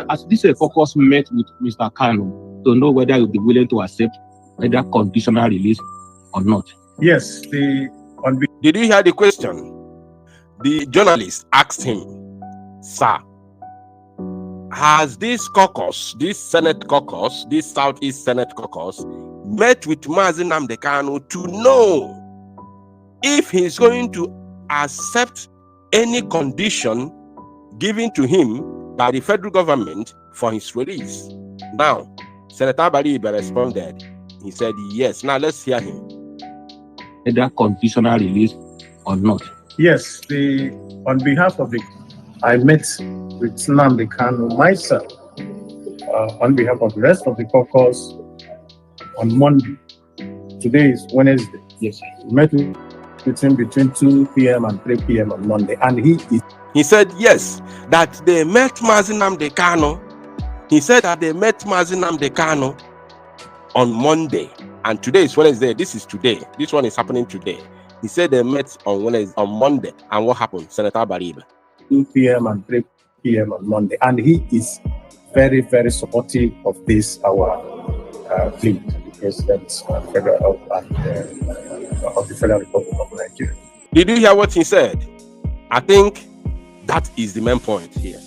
As this caucus met with Mr. Kanu to know whether he would be willing to accept either conditional release or not. Yes, Did you hear the question? The journalist asked him, "Sir, has this caucus, this Senate caucus, this Southeast Senate caucus, met with Nnamdi Kanu to know if he's going to accept any condition given to him by the federal government for his release?" Now, Senator Baribe responded. He said, yes. Now, let's hear him. Either conditional release or not. Yes, on behalf of I met with Nnamdi Kanu myself, on behalf of the rest of the caucus on Monday. Today is Wednesday. Yes. We met with him between 2 p.m. and 3 p.m. on Monday, and he said yes, that they met Nnamdi Kanu. He said that they met Nnamdi Kanu on Monday, and today is Wednesday. This is today. This one is happening today. He said they met on Wednesday, on Monday, and what happened, Senator Baribe? 2 p.m. and 3 p.m. on Monday, and he is very, very supportive of this our plea to the President of the Federal Republic of Nigeria. Did you hear what he said? I think that is the main point here.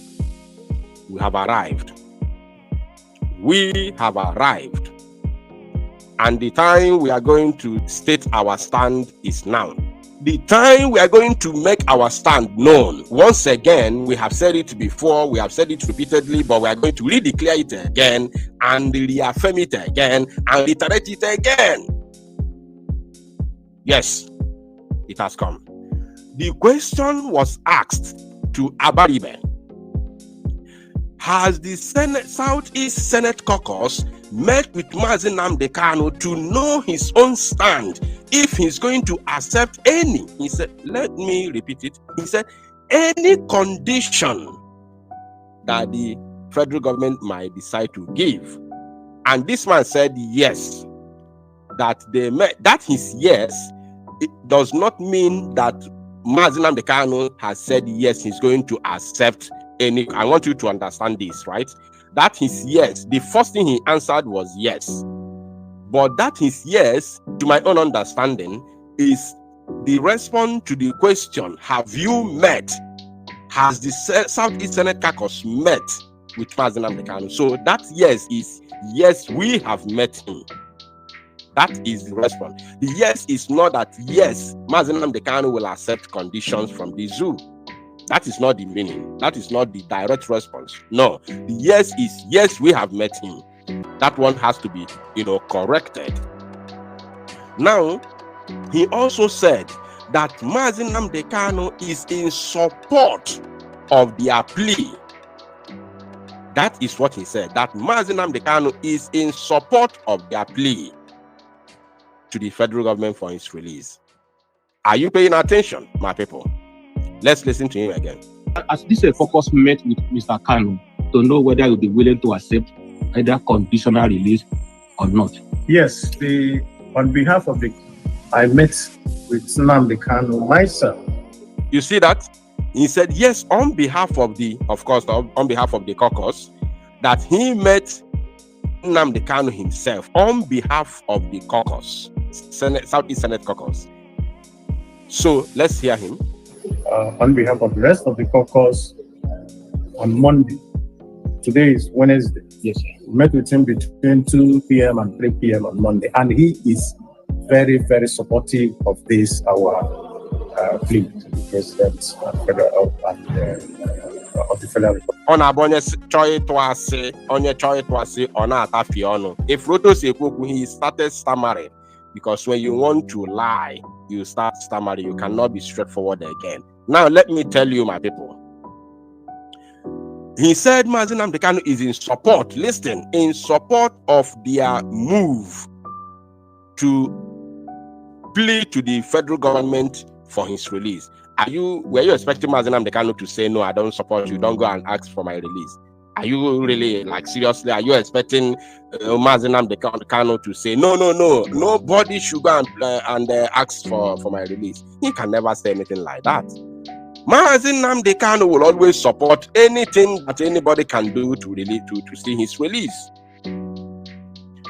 We have arrived. We have arrived. And the time we are going to state our stand is now. The time we are going to make our stand known. Once again, we have said it before, we have said it repeatedly, but we are going to redeclare it again and reaffirm it again and reiterate it again. Yes, it has come. The question was asked to Abaribe. Has the Southeast Senate Caucus met with Nnamdi Kanu to know his own stand if he's going to accept any? He said, let me repeat it. He said, any condition that the federal government might decide to give. And this man said yes, that they met. That is yes. It does not mean that Nnamdi Kanu has said yes, he's going to accept any. I want you to understand this, right? That is yes. The first thing he answered was yes. But that is yes, to my own understanding, is the response to the question, have you met? Has the Southeast Senate Caucus met with Nnamdi Kanu? So that yes is yes, we have met him. That is the response. The yes is not that yes, Nnamdi Kanu will accept conditions from the zoo. That is not the meaning. That is not the direct response. No, the yes is yes, we have met him. That one has to be, corrected. Now, he also said that Nnamdi Kanu is in support of their plea. That is what he said, that Nnamdi Kanu is in support of their plea to the federal government for his release. Are you paying attention, my people? Let's listen to him again. As this caucus met with Mr. Kanu to know whether he will be willing to accept either conditional release or not. Yes, on behalf of I met with Nnamdi Kanu myself. You see that? He said yes on behalf of on behalf of the caucus, that he met Nnamdi Kanu himself on behalf of the caucus, Southeast Senate Caucus. So let's hear him. On behalf of the rest of the caucus on Monday. Today is Wednesday. Yes, sir. We met with him between 2 p.m. and 3 p.m. on Monday, and he is very, very supportive of this our plea to the President of the Federal Republic. If Roto Sekwoku, he started stammering, because when you want to lie, you start stammering. You cannot be straightforward again. Now, let me tell you, my people. He said Nnamdi Kanu is in support, listen, in support of their move to plead to the federal government for his release. Were you expecting Nnamdi Kanu to say, no, I don't support you, don't go and ask for my release? Are you really, seriously, are you expecting Nnamdi Kanu to say, no, nobody should go and ask for my release? He can never say anything like that. Mazi Nnamdi Kanu will always support anything that anybody can do to see his release.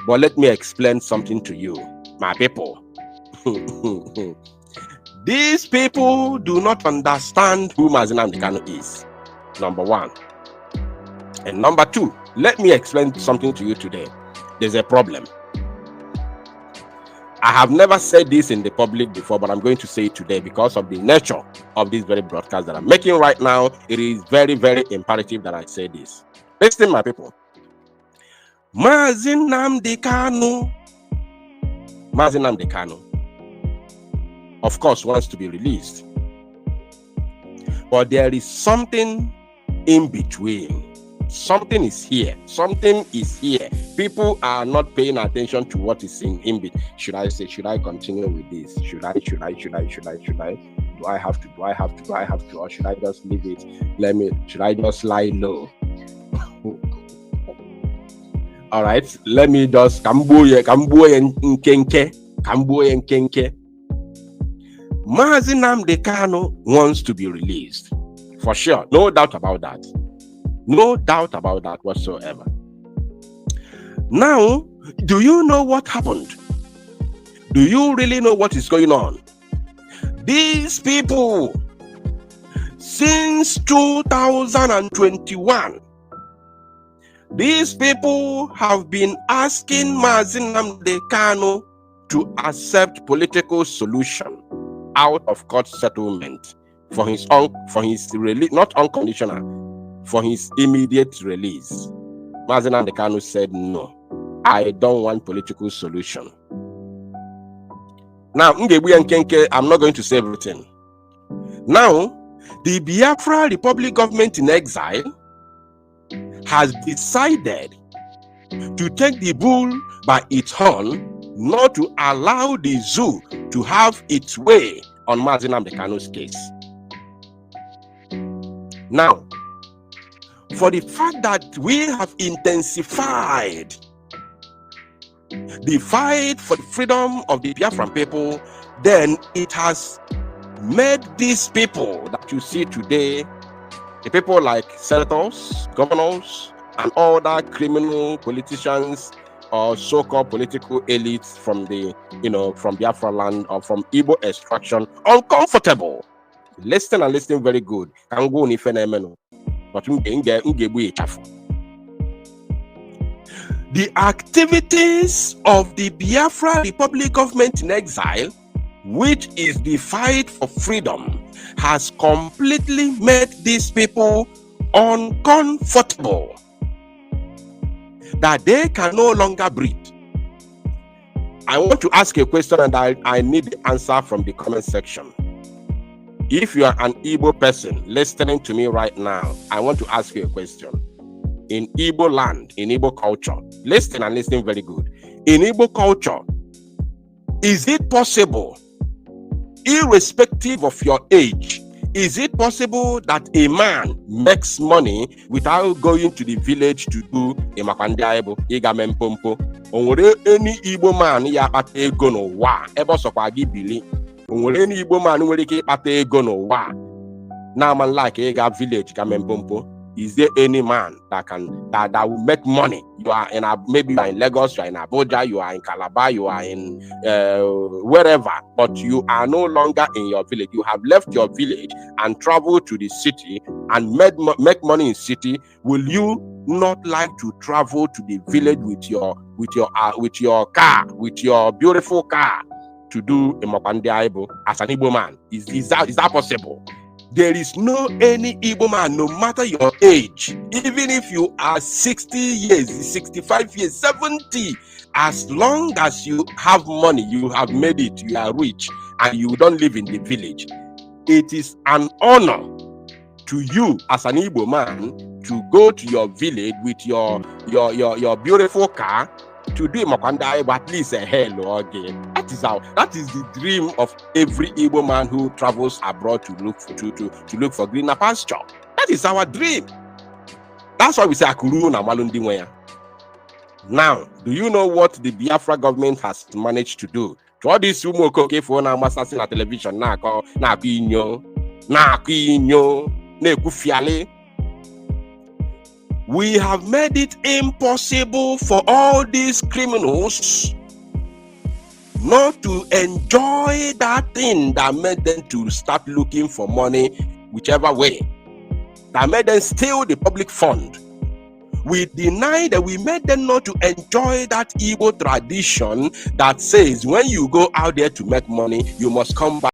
But let me explain something to you, my people. These people do not understand who Mazi Nnamdi Kanu is, number one. And number two, let me explain something to you today. There's a problem. I have never said this in the public before, but I'm going to say it today because of the nature of this very broadcast that I'm making right now. It is very, very imperative that I say this. Listen, my people. Mazi Nnamdi Kanu, of course, wants to be released. But there is something in between. Something is here. Something is here. People are not paying attention to what is in between. Should I continue with this? Should I? Do I have to? Or should I just leave it? Should I just lie low? All right. Let me just Kambuye Nkenke. Mazi Nnamdi Kanu wants to be released. For sure. No doubt about that. No doubt about that whatsoever. Now, do you know what happened? Do you really know what is going on? These people, since 2021, these people have been asking Mazi Nnamdi Kanu to accept political solution out of court settlement for his release, not unconditional, for his immediate release. Mazi Nnamdi Kanu said, no, I don't want political solution. Now, I'm not going to say everything. Now, the Biafra Republic government in exile has decided to take the bull by its horn, not to allow the zoo to have its way on Mazi Nnamdi Kanu's case. Now, for the fact that we have intensified the fight for the freedom of the Biafran people, then it has made these people that you see today, the people like senators, governors, and other criminal politicians or so-called political elites from from Biafra land or from Igbo extraction, uncomfortable. Listen and listen very good. The activities of the Biafra Republic government in exile, which is the fight for freedom, has completely made these people uncomfortable, that they can no longer breathe. I want to ask a question, and I need the answer from the comment section. If you are an Igbo person listening to me right now, I want to ask you a question. In Igbo land, in Igbo culture, listen and listen very good. In Igbo culture, is it possible, irrespective of your age, is it possible that a man makes money without going to the village to do a makandiaibo, igamempompo? Onwere any Igbo man ya kpata ego n'ụwa ebe ọsọkwa gị bili? Onwere any Igbo man nwere ike ịkpata ego n'ụwa na man like ịga village gamempompo? Is there any man that will make money? You are maybe you are in Lagos, you are in Abuja, you are in Calabar, you are in wherever, but you are no longer in your village. You have left your village and traveled to the city and make money in city. Will you not like to travel to the village with your car, with your beautiful car, to do a Mapandiaibo as an Igbo man? Is that possible? There is no any Igbo man, no matter your age, even if you are 60 years, 65 years, 70, as long as you have money, you have made it, you are rich, and you don't live in the village, it is an honor to you as an Igbo man to go to your village with your beautiful car to do Makanda, but at least a hello again. That is the dream of every Igbo man who travels abroad to look for greener pasture. That is our dream. That's why we say Akuru na Malundi Weya. Now, do you know what the Biafra government has managed to do? To all these Umoko for na assassin television na inyo. We have made it impossible for all these criminals not to enjoy that thing that made them to start looking for money whichever way, that made them steal the public fund. We deny that we made them not to enjoy that Igbo tradition that says when you go out there to make money, you must come back